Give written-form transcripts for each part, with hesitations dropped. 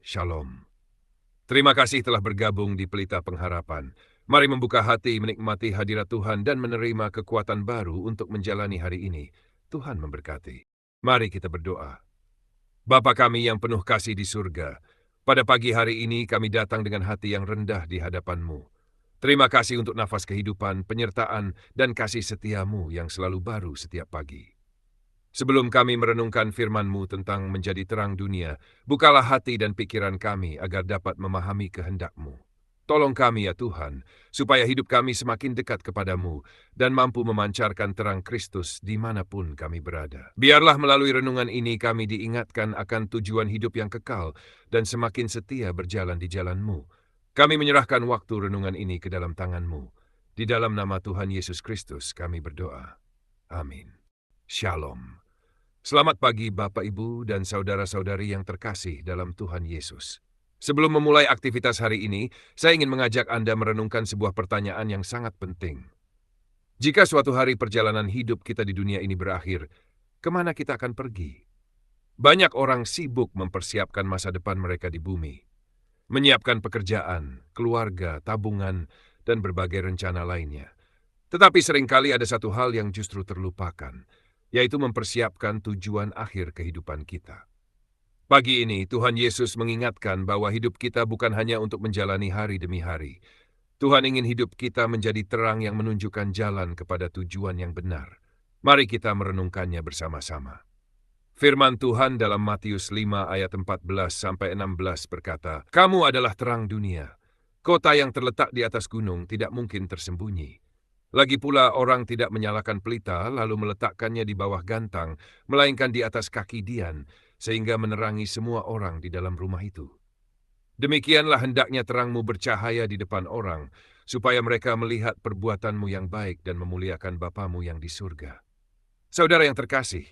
Shalom. Terima kasih telah bergabung di Pelita Pengharapan. Mari membuka hati, menikmati hadirat Tuhan dan menerima kekuatan baru untuk menjalani hari ini. Tuhan memberkati. Mari kita berdoa. Bapa kami yang penuh kasih di surga, pada pagi hari ini kami datang dengan hati yang rendah di hadapan-Mu. Terima kasih untuk nafas kehidupan, penyertaan, dan kasih setiamu yang selalu baru setiap pagi. Sebelum kami merenungkan firman-Mu tentang menjadi terang dunia, bukalah hati dan pikiran kami agar dapat memahami kehendak-Mu. Tolong kami ya Tuhan, supaya hidup kami semakin dekat kepadamu dan mampu memancarkan terang Kristus dimanapun kami berada. Biarlah melalui renungan ini kami diingatkan akan tujuan hidup yang kekal dan semakin setia berjalan di jalan-Mu. Kami menyerahkan waktu renungan ini ke dalam tangan-Mu. Di dalam nama Tuhan Yesus Kristus kami berdoa. Amin. Shalom. Selamat pagi Bapak, Ibu, dan saudara-saudari yang terkasih dalam Tuhan Yesus. Sebelum memulai aktivitas hari ini, saya ingin mengajak Anda merenungkan sebuah pertanyaan yang sangat penting. Jika suatu hari perjalanan hidup kita di dunia ini berakhir, kemana kita akan pergi? Banyak orang sibuk mempersiapkan masa depan mereka di bumi, menyiapkan pekerjaan, keluarga, tabungan, dan berbagai rencana lainnya. Tetapi seringkali ada satu hal yang justru terlupakan, yaitu mempersiapkan tujuan akhir kehidupan kita. Pagi ini, Tuhan Yesus mengingatkan bahwa hidup kita bukan hanya untuk menjalani hari demi hari. Tuhan ingin hidup kita menjadi terang yang menunjukkan jalan kepada tujuan yang benar. Mari kita merenungkannya bersama-sama. Firman Tuhan dalam Matius 5 ayat 14-16 berkata, "Kamu adalah terang dunia. Kota yang terletak di atas gunung tidak mungkin tersembunyi. Lagi pula orang tidak menyalakan pelita lalu meletakkannya di bawah gantang, melainkan di atas kaki dian, sehingga menerangi semua orang di dalam rumah itu. Demikianlah hendaknya terangmu bercahaya di depan orang, supaya mereka melihat perbuatanmu yang baik dan memuliakan Bapamu yang di surga." Saudara yang terkasih,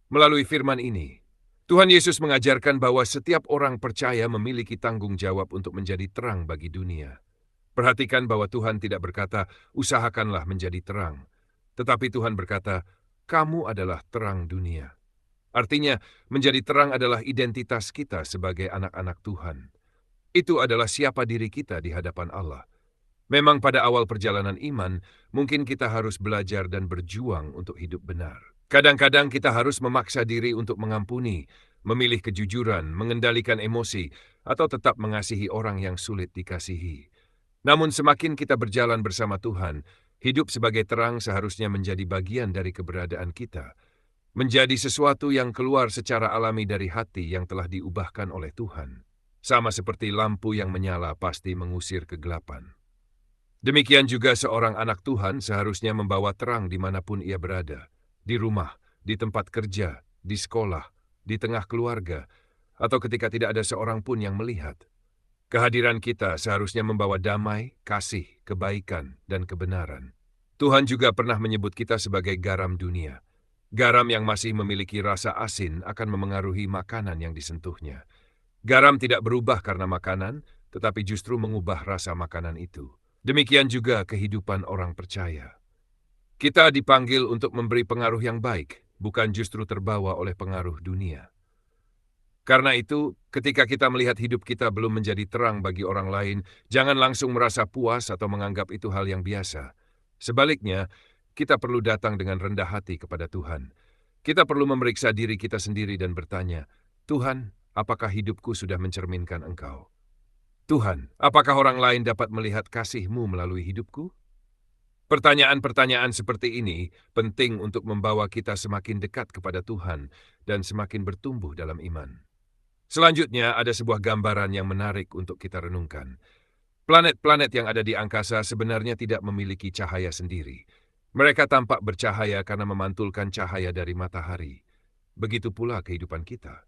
melalui firman ini, Tuhan Yesus mengajarkan bahwa setiap orang percaya memiliki tanggung jawab untuk menjadi terang bagi dunia. Perhatikan bahwa Tuhan tidak berkata, usahakanlah menjadi terang. Tetapi Tuhan berkata, kamu adalah terang dunia. Artinya, menjadi terang adalah identitas kita sebagai anak-anak Tuhan. Itu adalah siapa diri kita di hadapan Allah. Memang pada awal perjalanan iman, mungkin kita harus belajar dan berjuang untuk hidup benar. Kadang-kadang kita harus memaksa diri untuk mengampuni, memilih kejujuran, mengendalikan emosi, atau tetap mengasihi orang yang sulit dikasihi. Namun semakin kita berjalan bersama Tuhan, hidup sebagai terang seharusnya menjadi bagian dari keberadaan kita. Menjadi sesuatu yang keluar secara alami dari hati yang telah diubahkan oleh Tuhan. Sama seperti lampu yang menyala pasti mengusir kegelapan. Demikian juga seorang anak Tuhan seharusnya membawa terang dimanapun ia berada. Di rumah, di tempat kerja, di sekolah, di tengah keluarga, atau ketika tidak ada seorang pun yang melihat. Kehadiran kita seharusnya membawa damai, kasih, kebaikan, dan kebenaran. Tuhan juga pernah menyebut kita sebagai garam dunia. Garam yang masih memiliki rasa asin akan memengaruhi makanan yang disentuhnya. Garam tidak berubah karena makanan, tetapi justru mengubah rasa makanan itu. Demikian juga kehidupan orang percaya. Kita dipanggil untuk memberi pengaruh yang baik, bukan justru terbawa oleh pengaruh dunia. Karena itu, ketika kita melihat hidup kita belum menjadi terang bagi orang lain, jangan langsung merasa puas atau menganggap itu hal yang biasa. Sebaliknya, kita perlu datang dengan rendah hati kepada Tuhan. Kita perlu memeriksa diri kita sendiri dan bertanya, Tuhan, apakah hidupku sudah mencerminkan Engkau? Tuhan, apakah orang lain dapat melihat kasih-Mu melalui hidupku? Pertanyaan-pertanyaan seperti ini penting untuk membawa kita semakin dekat kepada Tuhan dan semakin bertumbuh dalam iman. Selanjutnya, ada sebuah gambaran yang menarik untuk kita renungkan. Planet-planet yang ada di angkasa sebenarnya tidak memiliki cahaya sendiri. Mereka tampak bercahaya karena memantulkan cahaya dari matahari. Begitu pula kehidupan kita.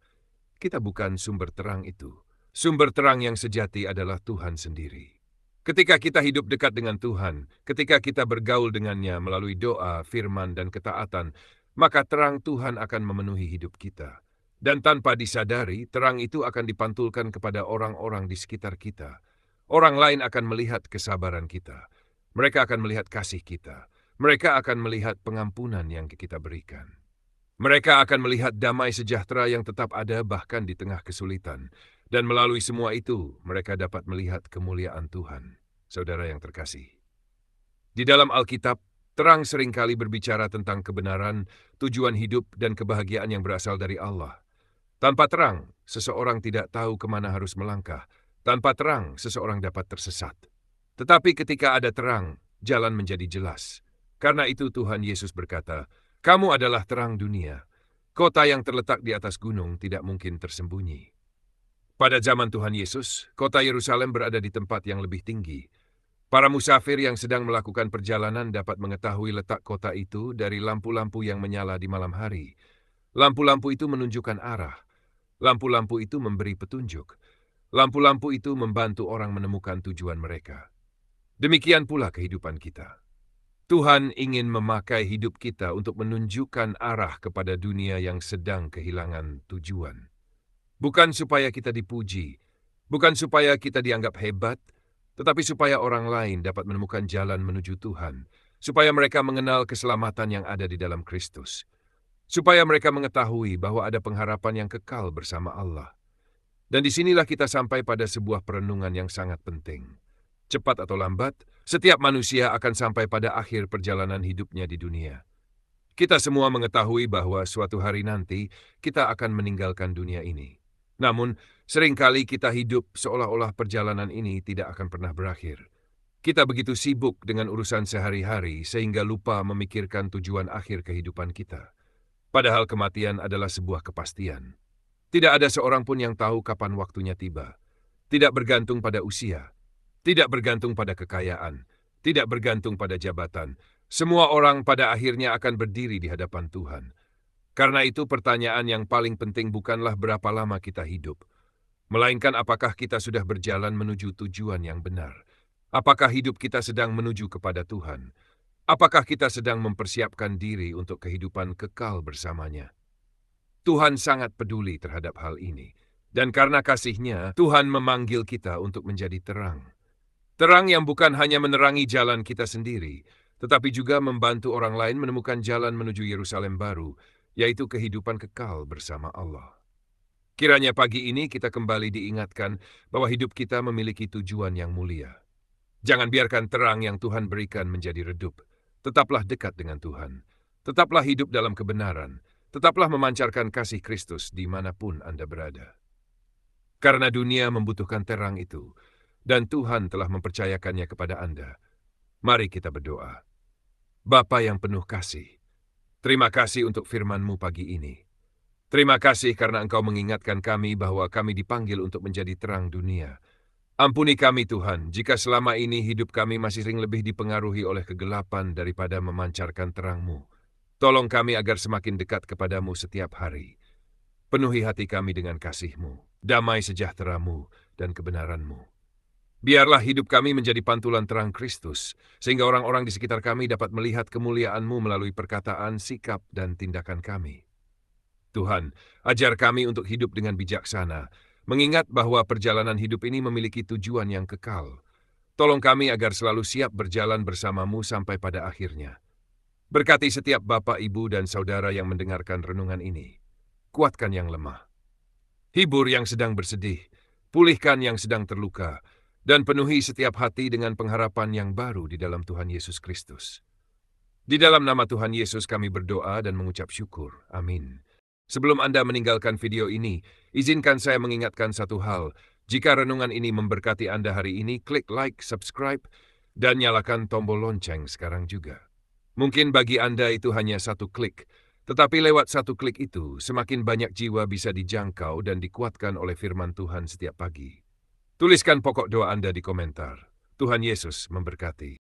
Kita bukan sumber terang itu. Sumber terang yang sejati adalah Tuhan sendiri. Ketika kita hidup dekat dengan Tuhan, ketika kita bergaul dengannya melalui doa, firman, dan ketaatan, maka terang Tuhan akan memenuhi hidup kita. Dan tanpa disadari, terang itu akan dipantulkan kepada orang-orang di sekitar kita. Orang lain akan melihat kesabaran kita. Mereka akan melihat kasih kita. Mereka akan melihat pengampunan yang kita berikan. Mereka akan melihat damai sejahtera yang tetap ada bahkan di tengah kesulitan. Dan melalui semua itu, mereka dapat melihat kemuliaan Tuhan. Saudara yang terkasih. Di dalam Alkitab, terang seringkali berbicara tentang kebenaran, tujuan hidup, dan kebahagiaan yang berasal dari Allah. Tanpa terang, seseorang tidak tahu kemana harus melangkah. Tanpa terang, seseorang dapat tersesat. Tetapi ketika ada terang, jalan menjadi jelas. Karena itu Tuhan Yesus berkata, "Kamu adalah terang dunia. Kota yang terletak di atas gunung tidak mungkin tersembunyi." Pada zaman Tuhan Yesus, kota Yerusalem berada di tempat yang lebih tinggi. Para musafir yang sedang melakukan perjalanan dapat mengetahui letak kota itu dari lampu-lampu yang menyala di malam hari. Lampu-lampu itu menunjukkan arah. Lampu-lampu itu memberi petunjuk. Lampu-lampu itu membantu orang menemukan tujuan mereka. Demikian pula kehidupan kita. Tuhan ingin memakai hidup kita untuk menunjukkan arah kepada dunia yang sedang kehilangan tujuan. Bukan supaya kita dipuji, bukan supaya kita dianggap hebat, tetapi supaya orang lain dapat menemukan jalan menuju Tuhan, supaya mereka mengenal keselamatan yang ada di dalam Kristus, supaya mereka mengetahui bahwa ada pengharapan yang kekal bersama Allah. Dan disinilah kita sampai pada sebuah perenungan yang sangat penting. Cepat atau lambat, setiap manusia akan sampai pada akhir perjalanan hidupnya di dunia. Kita semua mengetahui bahwa suatu hari nanti kita akan meninggalkan dunia ini. Namun, seringkali kita hidup seolah-olah perjalanan ini tidak akan pernah berakhir. Kita begitu sibuk dengan urusan sehari-hari sehingga lupa memikirkan tujuan akhir kehidupan kita. Padahal kematian adalah sebuah kepastian. Tidak ada seorang pun yang tahu kapan waktunya tiba. Tidak bergantung pada usia, tidak bergantung pada kekayaan, tidak bergantung pada jabatan. Semua orang pada akhirnya akan berdiri di hadapan Tuhan. Karena itu pertanyaan yang paling penting bukanlah berapa lama kita hidup, melainkan apakah kita sudah berjalan menuju tujuan yang benar. Apakah hidup kita sedang menuju kepada Tuhan? Apakah kita sedang mempersiapkan diri untuk kehidupan kekal bersamanya? Tuhan sangat peduli terhadap hal ini. Dan karena kasih-Nya, Tuhan memanggil kita untuk menjadi terang. Terang yang bukan hanya menerangi jalan kita sendiri, tetapi juga membantu orang lain menemukan jalan menuju Yerusalem baru, yaitu kehidupan kekal bersama Allah. Kiranya pagi ini kita kembali diingatkan bahwa hidup kita memiliki tujuan yang mulia. Jangan biarkan terang yang Tuhan berikan menjadi redup. Tetaplah dekat dengan Tuhan. Tetaplah hidup dalam kebenaran. Tetaplah memancarkan kasih Kristus dimanapun Anda berada. Karena dunia membutuhkan terang itu, dan Tuhan telah mempercayakannya kepada Anda. Mari kita berdoa. Bapa yang penuh kasih, terima kasih untuk firman-Mu pagi ini. Terima kasih karena Engkau mengingatkan kami bahwa kami dipanggil untuk menjadi terang dunia. Ampuni kami Tuhan, jika selama ini hidup kami masih sering lebih dipengaruhi oleh kegelapan daripada memancarkan terang-Mu. Tolong kami agar semakin dekat kepadamu setiap hari. Penuhi hati kami dengan kasih-Mu, damai sejahtera-Mu, dan kebenaran-Mu. Biarlah hidup kami menjadi pantulan terang Kristus, sehingga orang-orang di sekitar kami dapat melihat kemuliaan-Mu melalui perkataan, sikap, dan tindakan kami. Tuhan, ajar kami untuk hidup dengan bijaksana, mengingat bahwa perjalanan hidup ini memiliki tujuan yang kekal. Tolong kami agar selalu siap berjalan bersama-Mu sampai pada akhirnya. Berkati setiap bapak, ibu, dan saudara yang mendengarkan renungan ini. Kuatkan yang lemah. Hibur yang sedang bersedih. Pulihkan yang sedang terluka. Dan penuhi setiap hati dengan pengharapan yang baru di dalam Tuhan Yesus Kristus. Di dalam nama Tuhan Yesus kami berdoa dan mengucap syukur. Amin. Sebelum Anda meninggalkan video ini, izinkan saya mengingatkan satu hal. Jika renungan ini memberkati Anda hari ini, klik like, subscribe, dan nyalakan tombol lonceng sekarang juga. Mungkin bagi Anda itu hanya satu klik, tetapi lewat satu klik itu, semakin banyak jiwa bisa dijangkau dan dikuatkan oleh firman Tuhan setiap pagi. Tuliskan pokok doa Anda di komentar. Tuhan Yesus memberkati.